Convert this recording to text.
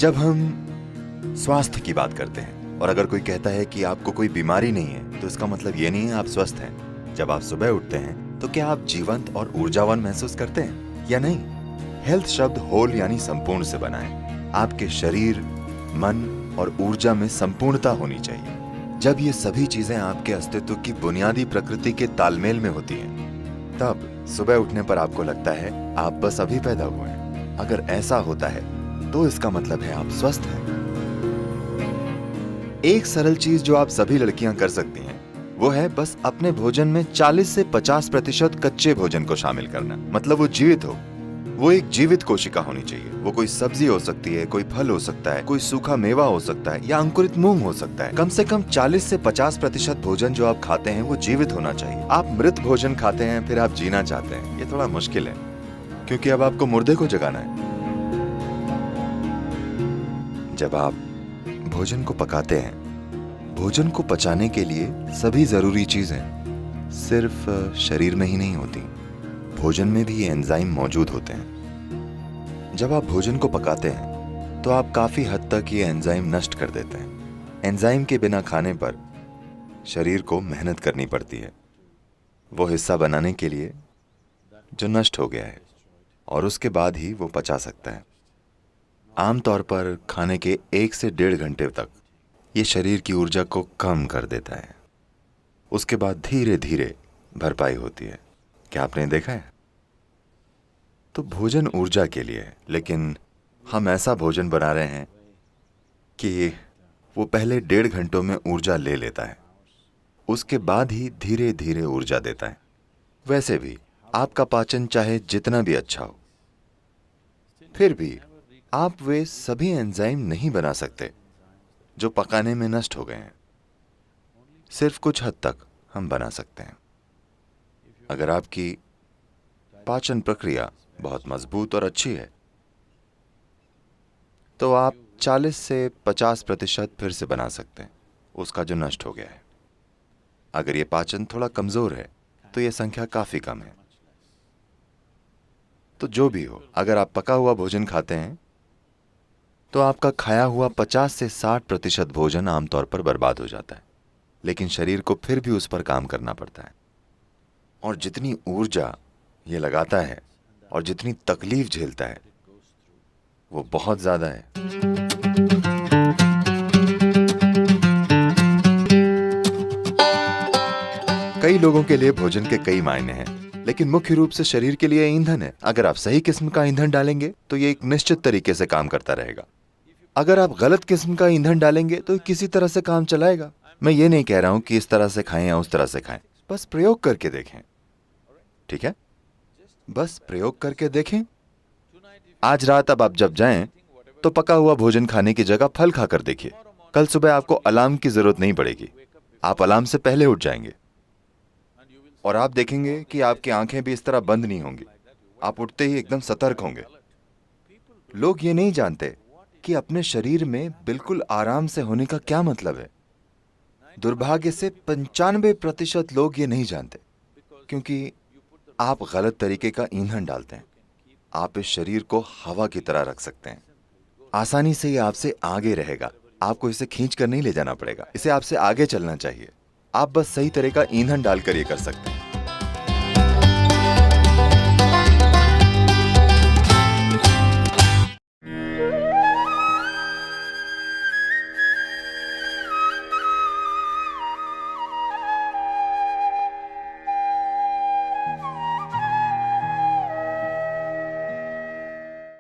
जब हम स्वास्थ्य की बात करते हैं और अगर कोई कहता है कि आपको कोई बीमारी नहीं है, तो इसका मतलब ये नहीं है आप स्वस्थ हैं। जब आप सुबह उठते हैं तो क्या आप जीवंत और ऊर्जावान महसूस करते हैं या नहीं? हेल्थ शब्द होल यानी संपूर्ण से बना है। आपके शरीर, मन और ऊर्जा में संपूर्णता होनी चाहिए। जब ये सभी चीजें आपके अस्तित्व की बुनियादी प्रकृति के तालमेल में होती हैं, तब सुबह उठने पर आपको लगता है आप बस अभी पैदा हुए हैं। अगर ऐसा होता है तो इसका मतलब है आप स्वस्थ हैं। एक सरल चीज जो आप सभी लड़कियां कर सकती हैं वो है बस अपने भोजन में 40 से 50% कच्चे भोजन को शामिल करना। मतलब वो जीवित हो, वो एक जीवित कोशिका होनी चाहिए। वो कोई सब्जी हो सकती है, कोई फल हो सकता है, कोई सूखा मेवा हो सकता है या अंकुरित मूंग हो सकता है। कम से कम 40 से 50% भोजन जो आप खाते हैं वो जीवित होना चाहिए। आप मृत भोजन खाते हैं फिर आप जीना चाहते हैं, ये थोड़ा मुश्किल है, क्योंकि अब आपको मुर्दे को जगाना है। जब आप भोजन को पकाते हैं, भोजन को पचाने के लिए सभी जरूरी चीजें सिर्फ शरीर में ही नहीं होती, भोजन में भी ये एंजाइम मौजूद होते हैं। जब आप भोजन को पकाते हैं तो आप काफी हद तक ये एंजाइम नष्ट कर देते हैं। एंजाइम के बिना खाने पर शरीर को मेहनत करनी पड़ती है वो हिस्सा बनाने के लिए जो नष्ट हो गया है, और उसके बाद ही वो पचा सकता है। आमतौर पर खाने के 1 से 1.5 घंटे तक ये शरीर की ऊर्जा को कम कर देता है। उसके बाद धीरे धीरे भरपाई होती है। क्या आपने देखा है? तो भोजन ऊर्जा के लिए है, लेकिन हम ऐसा भोजन बना रहे हैं कि वो पहले 1.5 घंटों में ऊर्जा ले लेता है, उसके बाद ही धीरे धीरे ऊर्जा देता है। वैसे भी आपका पाचन चाहे जितना भी अच्छा हो, फिर भी आप वे सभी एंजाइम नहीं बना सकते जो पकाने में नष्ट हो गए हैं। सिर्फ कुछ हद तक हम बना सकते हैं। अगर आपकी पाचन प्रक्रिया बहुत मजबूत और अच्छी है तो आप 40 से 50% फिर से बना सकते हैं उसका जो नष्ट हो गया है। अगर ये पाचन थोड़ा कमजोर है तो यह संख्या काफी कम है। तो जो भी हो, अगर आप पका हुआ भोजन खाते हैं तो आपका खाया हुआ 50 से 60% भोजन आमतौर पर बर्बाद हो जाता है, लेकिन शरीर को फिर भी उस पर काम करना पड़ता है। और जितनी ऊर्जा ये लगाता है और जितनी तकलीफ झेलता है वो बहुत ज्यादा है। कई लोगों के लिए भोजन के कई मायने हैं, लेकिन मुख्य रूप से शरीर के लिए ईंधन है। अगर आप सही किस्म का ईंधन डालेंगे तो ये एक निश्चित तरीके से काम करता रहेगा। अगर आप गलत किस्म का ईंधन डालेंगे तो किसी तरह से काम चलाएगा। मैं ये नहीं कह रहा हूं कि इस तरह से खाएं या उस तरह से खाएं, बस प्रयोग करके देखें। ठीक है, बस प्रयोग करके देखें। आज रात अब आप जब जाएं तो पका हुआ भोजन खाने की जगह फल खाकर देखिए। कल सुबह आपको अलार्म की जरूरत नहीं पड़ेगी, आप अलार्म से पहले उठ जाएंगे और आप देखेंगे कि आपकी आंखें भी इस तरह बंद नहीं होंगी। आप उठते ही एकदम सतर्क होंगे। लोग ये नहीं जानते कि अपने शरीर में बिल्कुल आराम से होने का क्या मतलब है। दुर्भाग्य से 95% लोग ये नहीं जानते, क्योंकि आप गलत तरीके का ईंधन डालते हैं। आप इस शरीर को हवा की तरह रख सकते हैं। आसानी से ये आपसे आगे रहेगा। आपको इसे खींच कर नहीं ले जाना पड़ेगा, इसे आपसे आगे चलना चाहिए। आप बस सही तरह का ईंधन डालकर ये कर सकते हैं।